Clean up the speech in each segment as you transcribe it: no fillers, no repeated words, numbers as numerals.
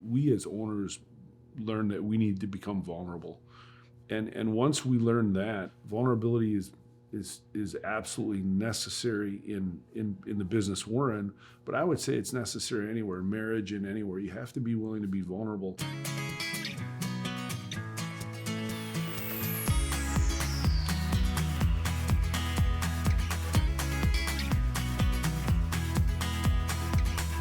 we as owners learn that we need to become vulnerable. And once we learn that, vulnerability is absolutely necessary in the business we're in, but I would say it's necessary anywhere, marriage and anywhere. You have to be willing to be vulnerable.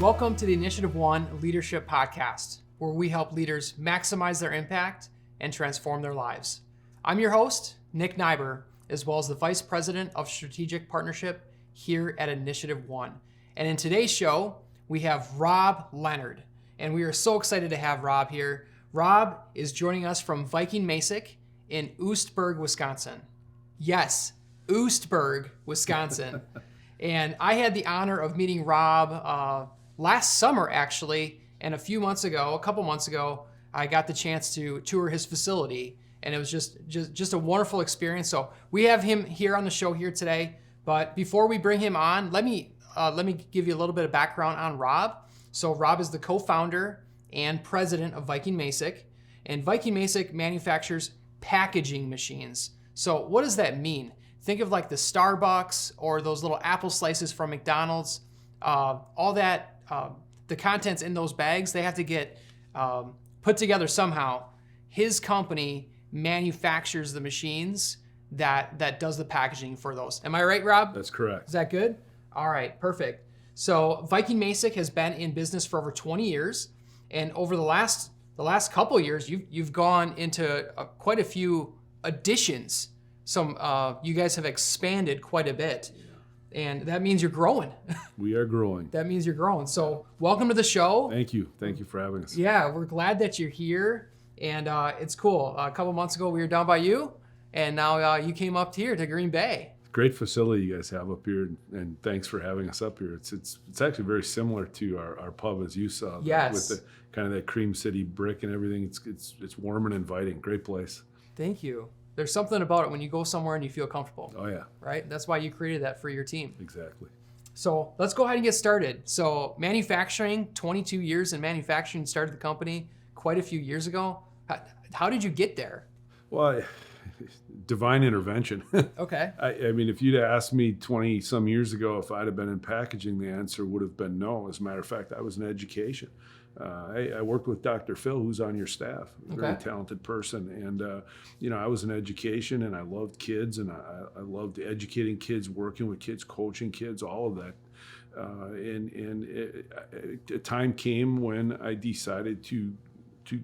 Welcome to the InitiativeOne Leadership Podcast, where we help leaders maximize their impact and transform their lives. I'm your host, Nighbor, as well as the Vice President of Strategic Partnership here at InitiativeOne. And in today's show, we have Robb Leonhard, and we are so excited to have Robb here. Robb is joining us from Viking Masek in Oostburg, Wisconsin. Yes, Oostburg, Wisconsin. And I had the honor of meeting Robb last summer, actually, and a couple months ago, I got the chance to tour his facility, and it was just a wonderful experience. So we have him here on the show here today. But before we bring him on, let me give you a little bit of background on Robb. So Robb is the co-founder and president of Viking Masek, and Viking Masek manufactures packaging machines. So what does that mean? Think of like the Starbucks or those little apple slices from McDonald's. All that, the contents in those bags, they have to get put together somehow. His company manufactures the machines that does the packaging for those. Am I right, Robb? That's correct. Is that good? All right, perfect. So Viking Masek has been in business for over 20 years, and over the last couple of years, you've gone into quite a few additions. You guys have expanded quite a bit. And that means you're growing. We are growing. That means you're growing. So welcome to the show. Thank you. Thank you for having us. Yeah, we're glad that you're here. And it's cool. A couple months ago, we were down by you. And now you came up here to Green Bay. Great facility you guys have up here. And thanks for having us up here. It's actually very similar to our pub, as you saw. Yes. With the kind of that Cream City brick and everything. It's warm and inviting. Great place. Thank you. There's something about it when you go somewhere and you feel comfortable. Oh, yeah. Right? That's why you created that for your team. Exactly. So let's go ahead and get started. So manufacturing, 22 years in manufacturing, started the company quite a few years ago. How did you get there? Well, divine intervention. Okay. I mean, if you'd asked me 20 some years ago if I'd have been in packaging, the answer would have been no. As a matter of fact, I was in education. I worked with Dr. Phil, who's on your staff, a very talented person. And, I was in education, and I loved kids, and I loved educating kids, working with kids, coaching kids, all of that. A time came when I decided to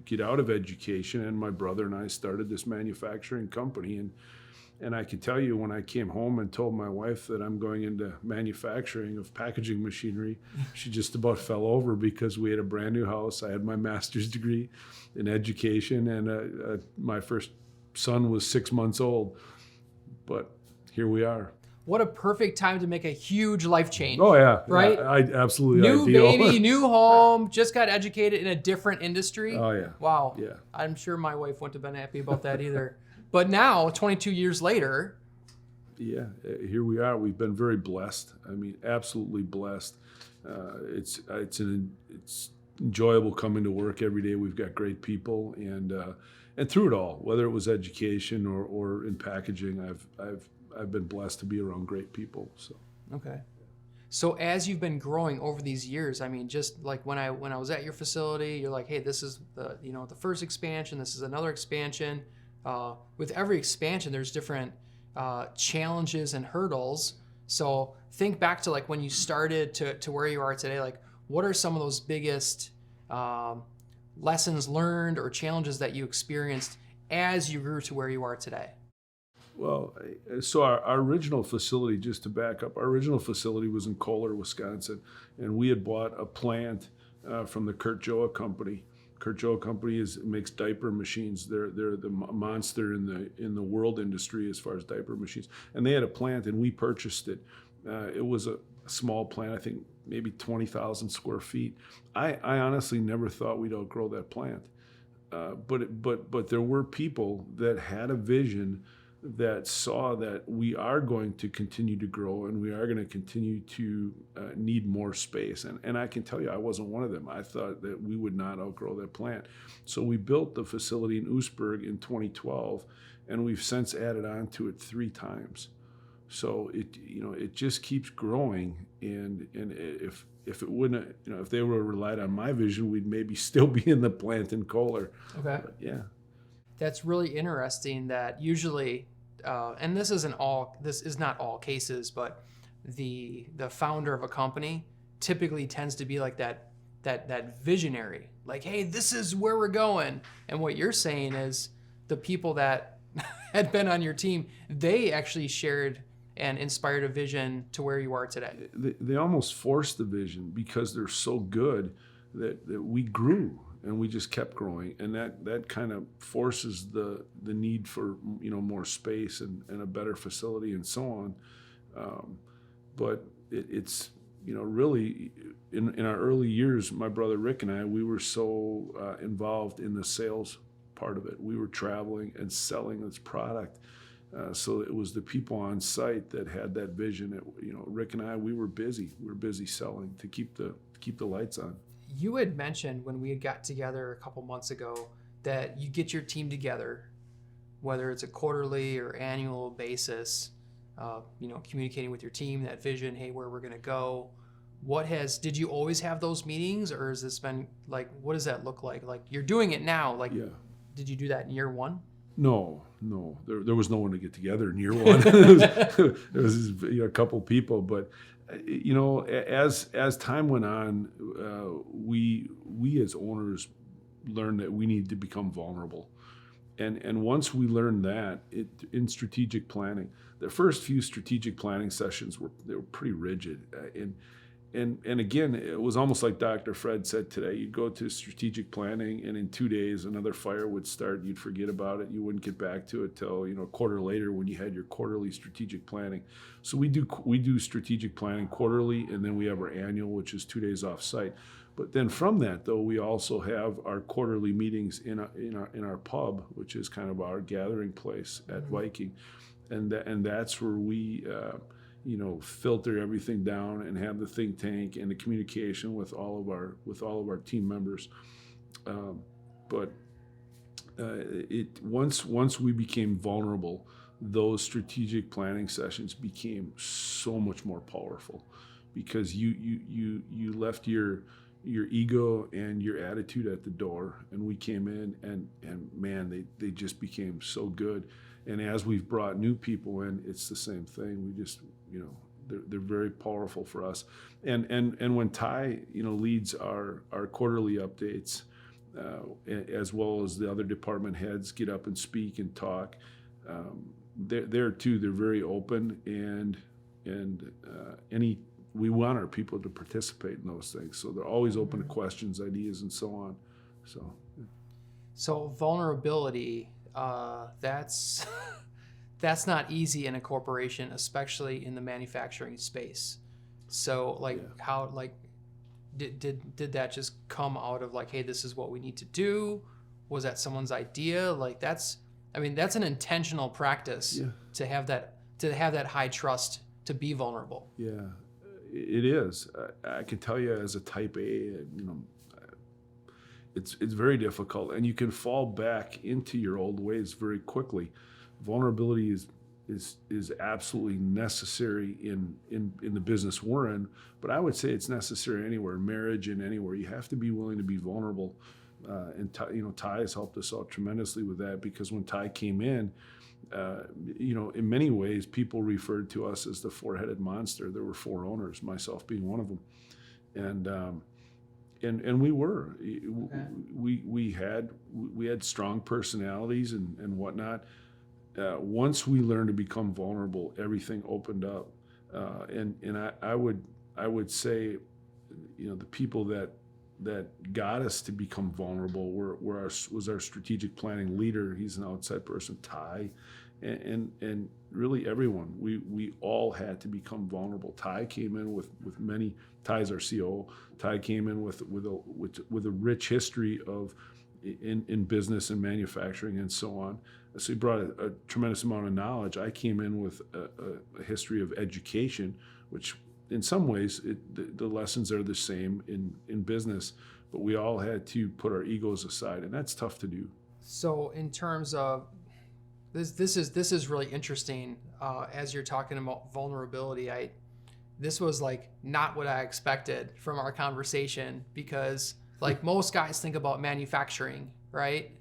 get out of education, and my brother and I started this manufacturing company. And I can tell you, when I came home and told my wife that I'm going into manufacturing of packaging machinery, she just about fell over, because we had a brand new house. I had my master's degree in education, and my first son was 6 months old. But here we are. What a perfect time to make a huge life change. Oh, yeah. Right? Yeah, absolutely new ideal. Baby, new home, just got educated in a different industry. Oh, yeah. Wow. Yeah. I'm sure my wife wouldn't have been happy about that either. But now, 22 years later. Yeah, here we are. We've been very blessed. I mean, absolutely blessed. It's enjoyable coming to work every day. We've got great people, and through it all, whether it was education or in packaging, I've been blessed to be around great people. So. Okay. So as you've been growing over these years, I mean, just like when I was at your facility, you're like, hey, this is the first expansion. This is another expansion. With every expansion, there's different challenges and hurdles. So think back to like when you started to where you are today. Like, what are some of those biggest lessons learned or challenges that you experienced as you grew to where you are today? Well, so our original facility, just to back up, our original facility was in Kohler, Wisconsin, and we had bought a plant from the Kurt Joa Company. Kurt Joa Company makes diaper machines. They're the monster in the world industry as far as diaper machines. And they had a plant, and we purchased it. It was a small plant, I think maybe 20,000 square feet. I honestly never thought we'd outgrow that plant. But there were people that had a vision that saw that we are going to continue to grow and we are going to continue to need more space. And I can tell you, I wasn't one of them. I thought that we would not outgrow that plant. So we built the facility in Oostburg in 2012, and we've since added on to it 3 times. So it just keeps growing. And if it wouldn't, if they would have relied on my vision, we'd maybe still be in the plant in Kohler. Okay. But yeah. That's really interesting that usually, and this is not all cases, but the founder of a company typically tends to be like that visionary, like, hey, this is where we're going. And what you're saying is the people that had been on your team, they actually shared and inspired a vision to where you are today. They almost forced the vision because they're so good that we grew. And we just kept growing, and that kind of forces the need for more space and a better facility and so on. But it's really in our early years, my brother Rick and I, we were so involved in the sales part of it. We were traveling and selling this product. So it was the people on site that had that vision. Rick and I, we were busy. We were busy selling to keep the lights on. You had mentioned when we had got together a couple months ago that you get your team together, whether it's a quarterly or annual basis, communicating with your team, that vision, hey, where we're going to go. Did you always have those meetings, or has this been like, what does that look like? Like, you're doing it now. Like, yeah. Did you do that in year 1? No. There was no one to get together in year 1. There was a couple people, but as time went on, we as owners learned that we need to become vulnerable, and once we learned that, in strategic planning, the first few strategic planning sessions were pretty rigid, and again, it was almost like Dr. Fred said today. You'd go to strategic planning, and in 2 days, another fire would start. You'd forget about it. You wouldn't get back to it till a quarter later when you had your quarterly strategic planning. So we do strategic planning quarterly, and then we have our annual, which is 2 days off site. But then from that, though, we also have our quarterly meetings in our pub, which is kind of our gathering place at Viking, and that's where we filter everything down and have the think tank and the communication with all of our team members. But once we became vulnerable, those strategic planning sessions became so much more powerful, because you left your ego and your attitude at the door, and we came in and man, they just became so good. And as we've brought new people in, it's the same thing. We just, they're very powerful for us. And when Ty, leads our quarterly updates, as well as the other department heads get up and speak and talk, they're too. They're very open, and we want our people to participate in those things. So they're always open to questions, ideas, and so on. So vulnerability. That's not easy in a corporation, especially in the manufacturing space. So how did that just come out of like, hey, this is what we need to do? Was that someone's idea? Like that's an intentional practice to have that high trust to be vulnerable. Yeah, it is. I can tell you as a type A, it's very difficult, and you can fall back into your old ways very quickly. Vulnerability is absolutely necessary in the business we're in, but I would say it's necessary anywhere, marriage and anywhere. You have to be willing to be vulnerable, and Ty has helped us out tremendously with that, because when Ty came in, in many ways people referred to us as the 4-headed monster. There were 4 owners, myself being one of them, and we were. We had strong personalities and whatnot. Once we learned to become vulnerable, everything opened up. And I would say, the people that got us to become vulnerable was our strategic planning leader. He's an outside person, Ty, and really everyone. We all had to become vulnerable. Ty came in with many. Ty's our COO. Ty came in with a rich history of in business and manufacturing and so on. So he brought a tremendous amount of knowledge. I came in with a history of education, which in some ways the lessons are the same in business, but we all had to put our egos aside, and that's tough to do. So in terms of this is really interesting as you're talking about vulnerability. This was like not what I expected from our conversation, because like most guys think about manufacturing, right?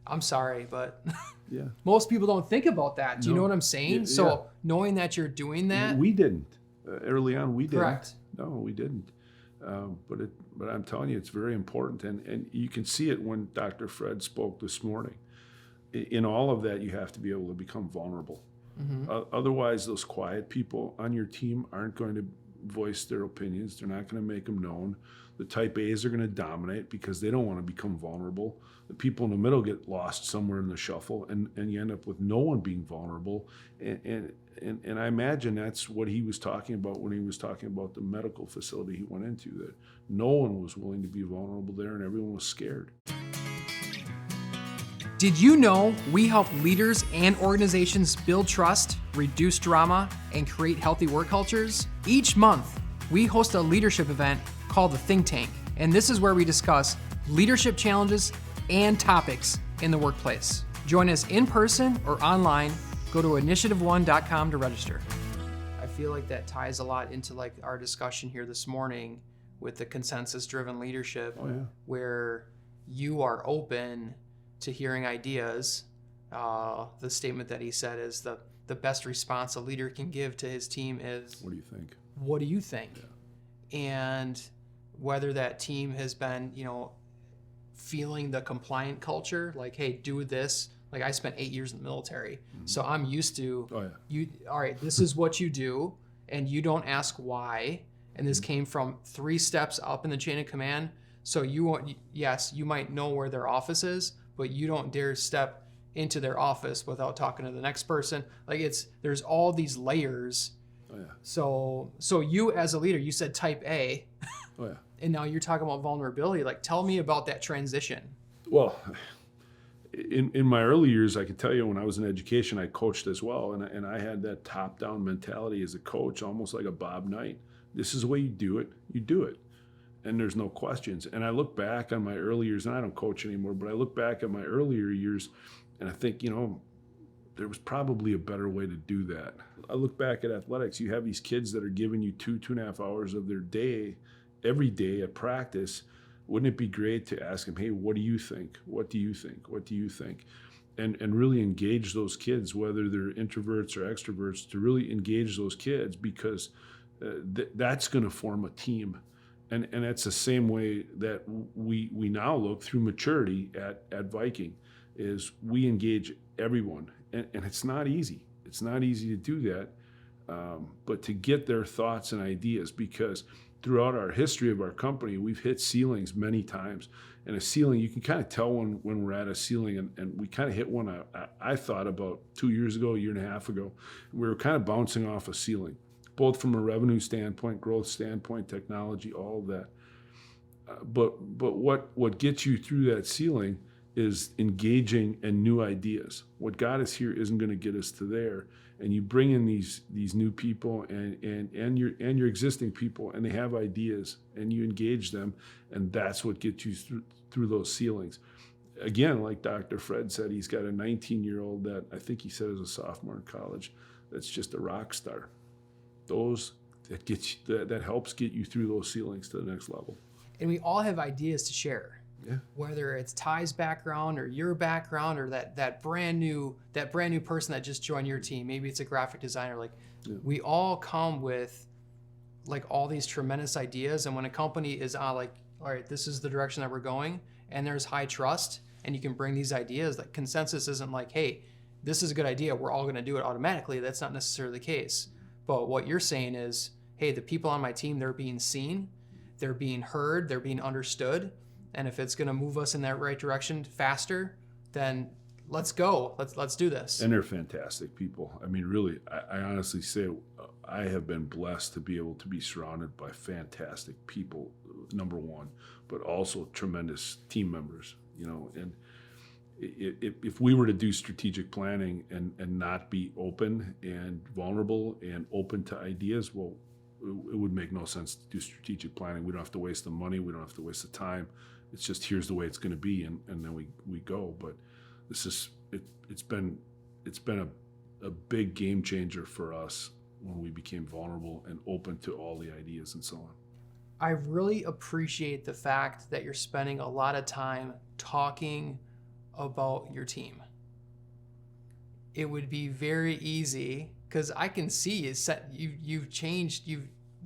I'm sorry, but Yeah, most people don't think about that. Do you know what I'm saying? Yeah. So knowing that you're doing that, we didn't early on. We didn't. Correct. No, we didn't. But I'm telling you, it's very important, and you can see it when Dr. Fred spoke this morning. In all of that, you have to be able to become vulnerable. Otherwise, those quiet people on your team aren't going to voice their opinions. They're not going to make them known. The type A's are going to dominate because they don't want to become vulnerable. The people in the middle get lost somewhere in the shuffle, and you end up with no one being vulnerable. And I imagine that's what he was talking about when he was talking about the medical facility he went into, that no one was willing to be vulnerable there and everyone was scared. Did you know we help leaders and organizations build trust, reduce drama, and create healthy work cultures? Each month, we host a leadership event called the Think Tank, and this is where we discuss leadership challenges and topics in the workplace. Join us in person or online. Go to InitiativeOne.com to register. I feel like that ties a lot into like our discussion here this morning with the consensus-driven leadership, where you are open to hearing ideas. The statement that he said is the best response a leader can give to his team is, what do you think? What do you think? Yeah. And whether that team has been, feeling the compliant culture, like, hey, do this. Like I spent 8 years in the military, so I'm used to, all right, this is what you do, and you don't ask why. And this came from 3 steps up in the chain of command. So you might know where their office is, but you don't dare step into their office without talking to the next person. Like there's all these layers. So you as a leader, you said type A, and now you're talking about vulnerability. Like tell me about that transition. Well, in my early years, I could tell you when I was in education, I coached as well, and I had that top-down mentality as a coach, almost like a Bob Knight. This is the way you do it. And there's no questions. And I look back on my early years, and I don't coach anymore, but I look back at my earlier years, and I think, there was probably a better way to do that. I look back at athletics. You have these kids that are giving you 2.5 hours of their day, every day at practice. Wouldn't it be great to ask them, hey, what do you think? What do you think? What do you think? And really engage those kids, whether they're introverts or extroverts, to really engage those kids, because that's going to form a team. And that's the same way that we now look through maturity at Viking, is we engage everyone. And it's not easy. It's not easy to do that, but to get their thoughts and ideas, because throughout our history of our company, we've hit ceilings many times. And a ceiling, you can kind of tell when we're at a ceiling, and we kind of hit one, I thought about 2 years ago, a year and a half ago. We were kind of bouncing off a ceiling, both from a revenue standpoint, growth standpoint, technology, all of that. But what gets you through that ceiling is engaging and new ideas. What got us here isn't going to get us to there. And you bring in these new people and your existing people, and they have ideas, and you engage them, and that's what gets you through those ceilings. Again, like Dr. Fred said, he's got a 19-year-old that I think he said is a sophomore in college that's just a rock star. That helps get you through those ceilings to the next level. And we all have ideas to share. Yeah. Whether it's Ty's background or your background, or that brand new person that just joined your team, maybe it's a graphic designer. We all come with like all these tremendous ideas, and when a company is like, all right, this is the direction that we're going, and there's high trust, and you can bring these ideas. That consensus isn't like, hey, this is a good idea, we're all going to do it automatically. That's not necessarily the case. But what you're saying is, hey, the people on my team, they're being seen, they're being heard, they're being understood. And if it's going to move us in that right direction faster, then let's go. Let's do this. And they're fantastic people. I mean, really, I honestly say I have been blessed to be able to be surrounded by fantastic people, number one, but also tremendous team members. And if we were to do strategic planning and not be open and vulnerable and open to ideas, well, it would make no sense to do strategic planning. We don't have to waste the money. We don't have to waste the time. It's just, here's the way it's going to be, and then we go. But it's been a big game changer for us when we became vulnerable and open to all the ideas and so on. I really appreciate the fact that you're spending a lot of time talking about your team. It would be very easy, because I can see you've changed.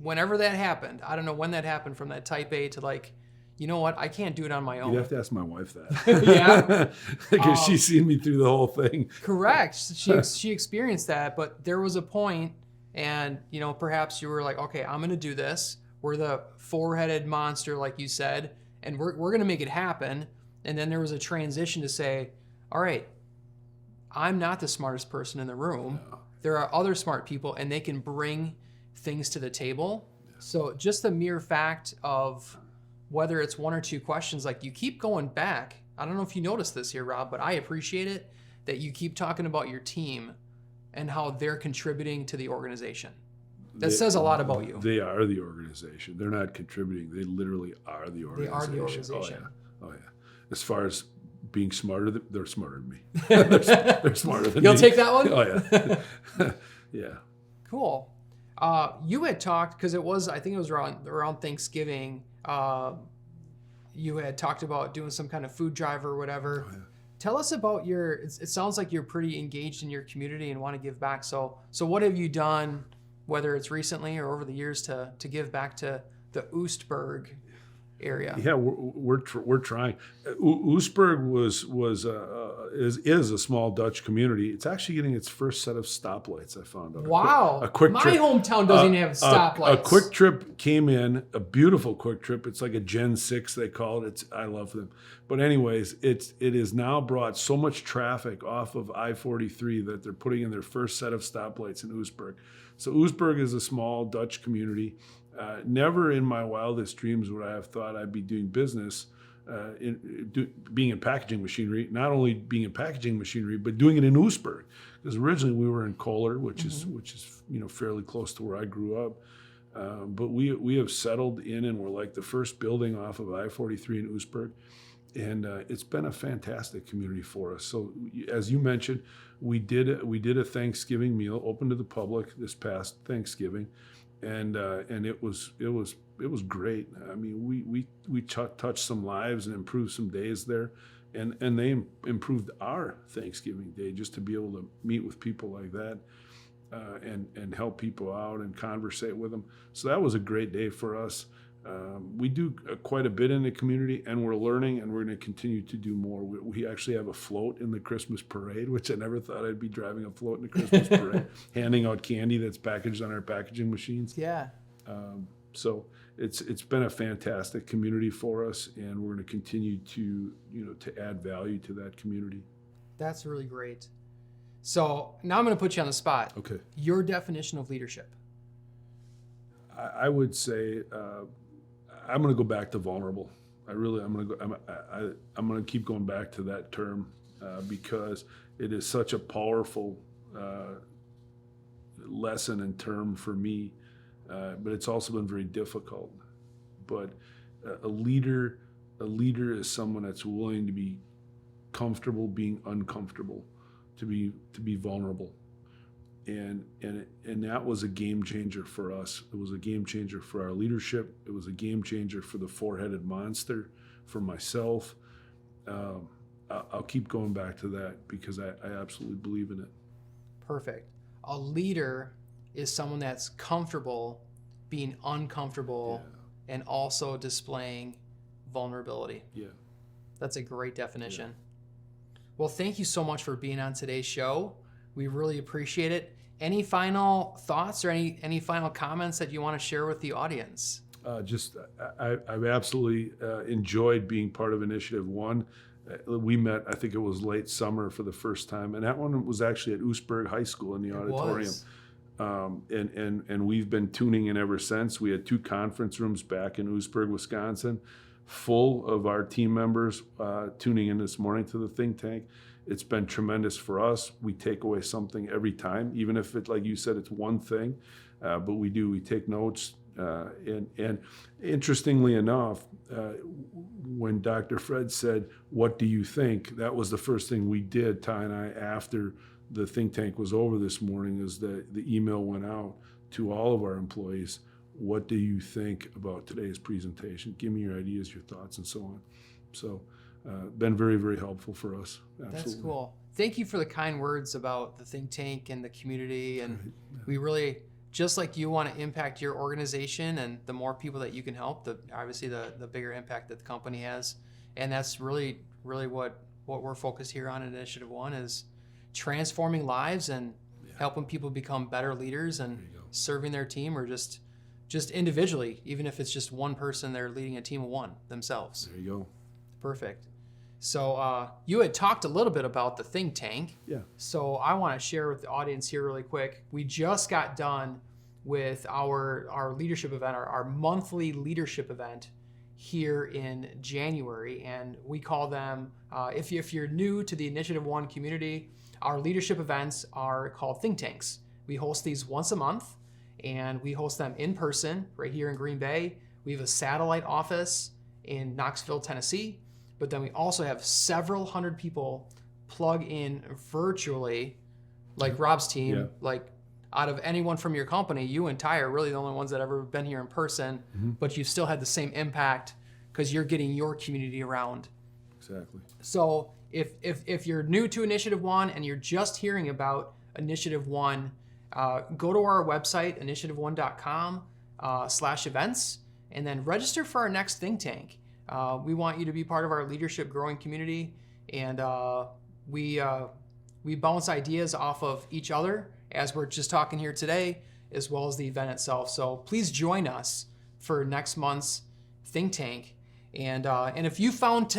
Whenever that happened, I don't know when that happened, from that type A to like, you know what, I can't do it on my own. You have to ask my wife that. Yeah. Because she's seen me through the whole thing. Correct. She experienced that, but there was a point, and perhaps you were like, okay, I'm going to do this. We're the four-headed monster, like you said, and we're going to make it happen. And then there was a transition to say, all right, I'm not the smartest person in the room. No. There are other smart people, and they can bring things to the table. Yeah. So just the mere fact of whether it's one or two questions, like you keep going back. I don't know if you noticed this here, Rob, but I appreciate it that you keep talking about your team and how they're contributing to the organization. That says a lot about you. They are the organization. They're not contributing. They literally are the organization. They are the organization. Oh yeah. As far as being smarter, they're smarter than me. they're smarter than me. You'll take that one? Oh yeah. Yeah. Cool. You had talked, because I think it was around Thanksgiving. You had talked about doing some kind of food drive or whatever. Oh, yeah. Tell us about it sounds like you're pretty engaged in your community and want to give back. So what have you done, whether it's recently or over the years, to give back to the Oostburg area? Yeah, we're trying. Oostburg is a small Dutch community. It's actually getting its first set of stoplights, I found out. Wow. A quick My trip. hometown doesn't have stoplights. A quick trip came in, a beautiful quick trip. It's like a Gen 6, they call it. I love them. But anyways, it has now brought so much traffic off of I-43 that they're putting in their first set of stoplights in Oostburg. So Oostburg is a small Dutch community. Never in my wildest dreams would I have thought I'd be doing business, being in packaging machinery, not only being in packaging machinery, but doing it in Oostburg. Because originally we were in Kohler, which is fairly close to where I grew up. But we have settled in, and we're like the first building off of I-43 in Oostburg. And it's been a fantastic community for us. So as you mentioned, we did a Thanksgiving meal open to the public this past Thanksgiving. And it was great. I mean, we touched some lives and improved some days there, and they improved our Thanksgiving day, just to be able to meet with people like that, and help people out and conversate with them. So that was a great day for us. We do quite a bit in the community, and we're learning, and we're going to continue to do more. We actually have a float in the Christmas parade, which I never thought I'd be driving a float in the Christmas parade, handing out candy that's packaged on our packaging machines. Yeah. So it's been a fantastic community for us, and we're going to continue to add value to that community. That's really great. So now I'm going to put you on the spot. Okay. Your definition of leadership. I would say I'm going to go back to vulnerable. I'm going to keep going back to that term because it is such a powerful lesson and term for me, but it's also been very difficult. But a leader is someone that's willing to be comfortable being uncomfortable, to be vulnerable. And that was a game changer for us. It was a game changer for our leadership. It was a game changer for the four-headed monster, for myself. I'll keep going back to that because I absolutely believe in it. Perfect. A leader is someone that's comfortable being uncomfortable, yeah, and also displaying vulnerability. Yeah. That's a great definition. Yeah. Well, thank you so much for being on today's show. We really appreciate it. Any final thoughts or any final comments that you want to share with the audience? I've absolutely enjoyed being part of InitiativeOne. We met, I think it was late summer for the first time, and that one was actually at Oostburg High School in the auditorium. And we've been tuning in ever since. We had 2 conference rooms back in Oostburg, Wisconsin. full of our team members tuning in this morning to the think tank. It's been tremendous for us. We take away something every time, even if it, like you said, it's one thing, but we take notes. And interestingly enough, when Dr. Fred said, "What do you think?" that was the first thing we did, Ty and I, after the think tank was over this morning, is the email went out to all of our employees. What do you think about today's presentation? Give me your ideas, your thoughts, and so on. So, been very, very helpful for us. Absolutely. That's cool. Thank you for the kind words about the think tank and the community. And we really, just like you want to impact your organization, and the more people that you can help, obviously the bigger impact that the company has. And that's really, really what we're focused here on Initiative One, is transforming lives and helping people become better leaders and serving their team, or just individually, even if it's just one person, they're leading a team of one themselves. There you go. Perfect. So you had talked a little bit about the think tank. Yeah. So I want to share with the audience here really quick. We just got done with our leadership event, our monthly leadership event here in January, and we call them, if you're new to the Initiative One community, our leadership events are called think tanks. We host these once a month, and we host them in person right here in Green Bay. We have a satellite office in Knoxville, Tennessee, but then we also have several hundred people plug in virtually, like Rob's team. Yeah. Like, out of anyone from your company, you and Ty are really the only ones that have ever been here in person, but you still had the same impact because you're getting your community around. Exactly. So if you're new to Initiative One and you're just hearing about Initiative One, go to our website, initiativeone.com/events, and then register for our next think tank. We want you to be part of our leadership growing community, and we bounce ideas off of each other, as we're just talking here today, as well as the event itself. So please join us for next month's think tank. And if you found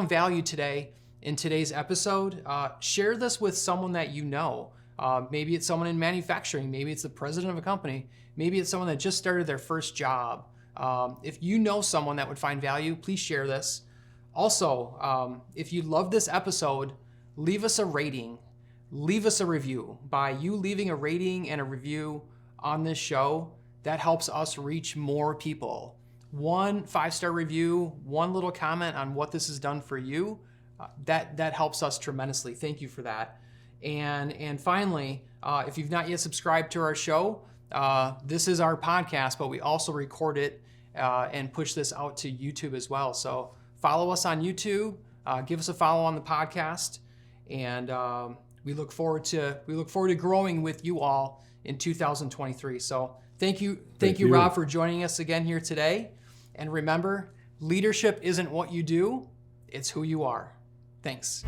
value today in today's episode, share this with someone that you know. Maybe it's someone in manufacturing. Maybe it's the president of a company. Maybe it's someone that just started their first job. If you know someone that would find value, please share this. Also, if you love this episode, leave us a rating. Leave us a review. By you leaving a rating and a review on this show, that helps us reach more people. 1 5-star review, one little comment on what this has done for you, that helps us tremendously. Thank you for that. And finally, if you've not yet subscribed to our show, this is our podcast, but we also record it and push this out to YouTube as well. So follow us on YouTube, give us a follow on the podcast, and we look forward to growing with you all in 2023. So thank you, Rob, for joining us again here today. And remember, leadership isn't what you do, it's who you are. Thanks.